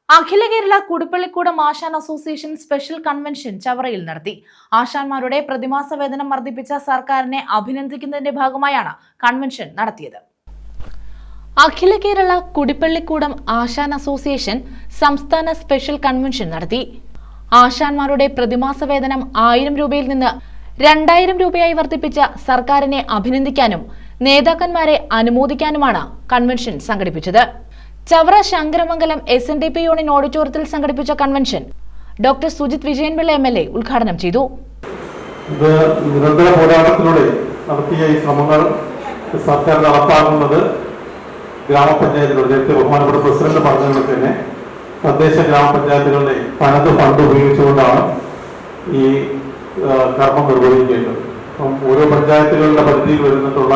അഖില കേരള കുടിപ്പള്ളിക്കൂടം ആശാൻ association special convention ചവറയിൽ നടത്തി. ആശാന്മാരുടെ പ്രതിമാസ വേതനം വർദ്ധിപ്പിച്ച സർക്കാരിനെ അഭിനന്ദിക്കുന്നതിന്റെ ഭാഗമായാണ് കൺവെൻഷൻ നടത്തിയത്. അഖില കേരള കുടിപ്പള്ളിക്കൂടം ആശാൻ അസോസിയേഷൻ സംസ്ഥാന സ്പെഷ്യൽ കൺവെൻഷൻ നടത്തി. ആശാന്മാരുടെ പ്രതിമാസ വേതനം 1000 രൂപയിൽ നിന്ന് 2000 രൂപയായി വർദ്ധിപ്പിച്ച സർക്കാരിനെ അഭിനന്ദിക്കാനും നേതാക്കന്മാരെ അനുമോദിക്കാനുമാണ് കൺവെൻഷൻ സംഘടിപ്പിച്ചത്. ചവറ ശങ്കരമംഗലം SNDP യൂണിയൻ ഓഡിറ്റോറിയത്തിൽ സംഘടിപ്പിച്ച convention doctor Sujith Vijayan Pillai MLA ഉദ്ഘാടനം ചെയ്തു. നിരന്തര പോരാട്ടത്തിലൂടെ നടത്തിയ ഈ ശ്രമങ്ങൾ സർക്കാർ നടപ്പാക്കുന്നത് ഗ്രാമപഞ്ചായത്തുകൾ നേരത്തെ ബഹുമാനപ്പെട്ട പ്രസിഡന്റ് പറഞ്ഞതുപോലെ തന്നെ തദ്ദേശ ഗ്രാമപഞ്ചായത്തുകളുടെ തനത് ഫണ്ട് ഉപയോഗിച്ചുകൊണ്ടാണ് ഈ കർമ്മം നിർവഹിക്കേണ്ടത്. അപ്പം ഓരോ പഞ്ചായത്തുകളുടെ പരിധിയിൽ വരുന്നിട്ടുള്ള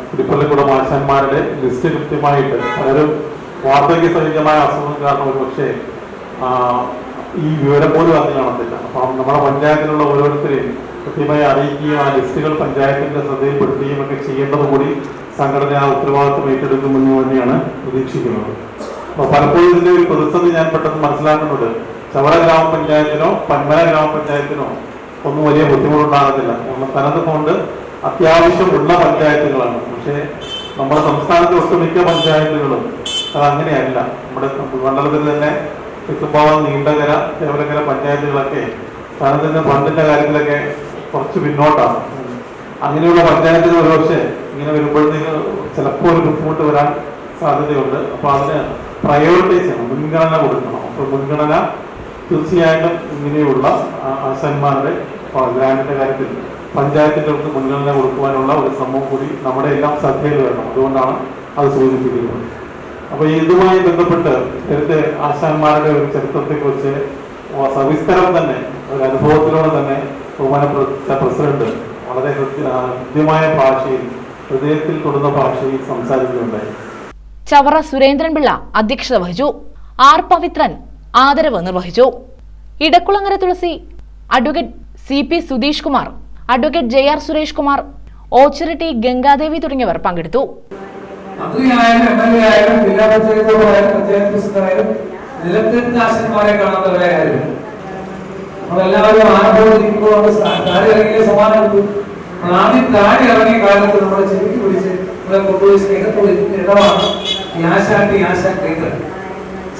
കുടിപ്പള്ളിക്കൂടം ആശാന്മാരുടെ ലിസ്റ്റ് കൃത്യമായിട്ട് പലരും വാർദ്ധക്യ സഹിതമായ അസുഖം കാരണം ഒരു പക്ഷേ ഈ വിവരം പോലും അറിഞ്ഞു കാണത്തില്ല. അപ്പം നമ്മുടെ പഞ്ചായത്തിലുള്ള ഓരോരുത്തരെയും കൃത്യമായി അറിയിക്കുകയും ആ ലിസ്റ്റുകൾ പഞ്ചായത്തിന്റെ ശ്രദ്ധയിൽപ്പെടുത്തുകയും ഒക്കെ ചെയ്യേണ്ടത് കൂടി സംഘടന ആ ഉത്തരവാദിത്വം ഏറ്റെടുക്കുമെന്ന് തന്നെയാണ് പ്രതീക്ഷിക്കുന്നത്. അപ്പോൾ പലപ്പോഴും ഇതിന്റെ ഒരു പ്രതിസന്ധി ഞാൻ പെട്ടെന്ന് മനസ്സിലാക്കുന്നത് ചവറ ഗ്രാമപഞ്ചായത്തിനോ പന്മന ഗ്രാമപഞ്ചായത്തിനോ ഒന്നും വലിയ ബുദ്ധിമുട്ടുണ്ടാകത്തില്ല. തനത് കൊണ്ട് അത്യാവശ്യമുള്ള പഞ്ചായത്തുകളാണ്. പക്ഷേ നമ്മുടെ സംസ്ഥാനത്തെ ഒട്ടുമിക്ക പഞ്ചായത്തുകളും അതങ്ങനെയല്ല. നമ്മുടെ മണ്ഡലത്തിൽ തന്നെ ചുറ്റുപാവം നീണ്ടകര കേവലകര പഞ്ചായത്തുകളൊക്കെ തനതിന്റെ ഫണ്ടിന്റെ കാര്യത്തിലൊക്കെ കുറച്ച് പിന്നോട്ടാണ്. അങ്ങനെയുള്ള പഞ്ചായത്തുകൾ ഒരുപക്ഷെ ഇങ്ങനെ വരുമ്പോഴത്തേക്ക് ചിലപ്പോൾ ഒരു ബുദ്ധിമുട്ട് വരാൻ സാധ്യതയുണ്ട്. അപ്പോൾ അതിന് പ്രയോറിറ്റൈസ് ചെയ്യണം, മുൻഗണന കൊടുക്കണം. അപ്പോൾ മുൻഗണന തീർച്ചയായിട്ടും ഇങ്ങനെയുള്ള ആശാന്മാരുടെ ഗ്രാൻഡിന്റെ കാര്യത്തിൽ പഞ്ചായത്തിന്റെ മുൻഗണന കൊടുക്കുവാനുള്ള ഒരു ശ്രമം കൂടി നമ്മുടെ എല്ലാം ശ്രദ്ധയിൽ വേണം. അതുകൊണ്ടാണ് അത് സൂചിപ്പിക്കുന്നത്. അപ്പൊ ഇതുമായി ബന്ധപ്പെട്ട് നേരത്തെ ആശാന്മാരുടെ ഒരു ചരിത്രത്തെക്കുറിച്ച് സവിസ്തരം തന്നെ ഒരു അനുഭവത്തിലൂടെ തന്നെ ബഹുമാനപ്പെട്ട പ്രസിഡന്റ് വളരെ കൃത്യമായ ഭാഷയിൽ ഹൃദയത്തിൽ തൊടുന്ന ഭാഷയിൽ സംസാരിക്കുകയുണ്ടായി. ചവറ സുരേന്ദ്രൻപിള്ള അധ്യക്ഷത വഹിച്ചു. ആർ പവിത്രൻ ആദരവ് നിർവഹിച്ചു. Idakkulangara Thulasi, advocate CP Sudheesh Kumar, advocate JR Suresh Kumar, ഓച്ചിറട്ടി ഗംഗാദേവി തുടങ്ങിയവർ പങ്കെടുത്തു.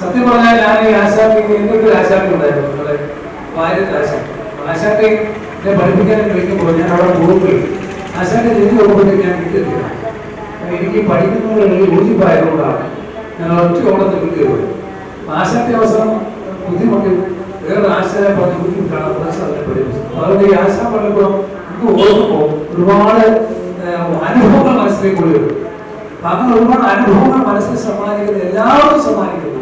സത്യം പറഞ്ഞാൽ ഞാൻ ഈ ആശാട്ടിക്ക് എന്തൊക്കെ ആശാട്ടി ഉണ്ടായിരുന്നു. ആശാട്ടിനെ പഠിപ്പിക്കാൻ കഴിക്കുമ്പോൾ ഞാൻ അവിടെ പോകുമ്പോൾ ആശാട്ടി ചെയ്തു പോകുമ്പോഴത്തേക്ക് ഞാൻ കിട്ടിയിട്ടില്ല. എനിക്ക് പഠിക്കുന്നതിൽ യോജിപ്പായതുകൊണ്ടാണ് ഞാൻ ഒറ്റ ഓടത്തിൽ കിട്ടിയത്. ആശാട്ടി അവസരം ബുദ്ധിമുട്ടി വേറെ ആശാനെ പറഞ്ഞ് ബുദ്ധിമുട്ടാണ് അതിനെ പഠിപ്പിച്ചത്. അതുകൊണ്ട് ഈ ആശാൻ പറഞ്ഞപ്പോൾ നമുക്ക് ഓർക്കുമ്പോൾ ഒരുപാട് അനുഭവങ്ങൾ മനസ്സിലേക്ക് കൂടി വരും. അങ്ങനെ ഒരുപാട് അനുഭവങ്ങൾ മനസ്സിൽ സമ്മാനിക്കുന്ന എല്ലാവരും സമ്മാനിക്കുന്ന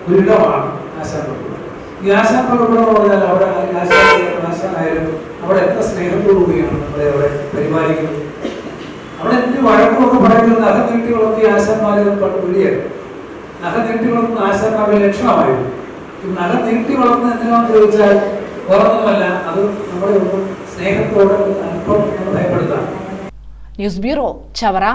ഒരിടമാണ് ആശാപ്രവർത്തനം. ഈ ആശാപ്രവർത്തനം എന്ന് പറഞ്ഞാൽ അവിടെ ആശാനായാലും അവിടെ എത്ര സ്നേഹത്തോടുകൂടിയാണ് നമ്മളെ അവിടെ പരിപാലിക്കുന്നത്. അവിടെ എന്തിന് വഴക്കമൊക്കെ പറയുന്നത് നഖം നീട്ടി വളർത്തിയ ആശാന്മാരെ പണ്ട് വിളിയാണ്. നഖം നീട്ടി വളർത്തുന്ന ആശാന്മാരുടെ ലക്ഷണമായിരുന്നു. നഖം നീട്ടി വളർത്തുന്ന എന്തിനാണെന്ന് ചോദിച്ചാൽ ഓർമ്മല്ല, അത് നമ്മുടെ സ്നേഹത്തോടെ അല്പം ഭയപ്പെടുത്താണ്. News bureau Chavara.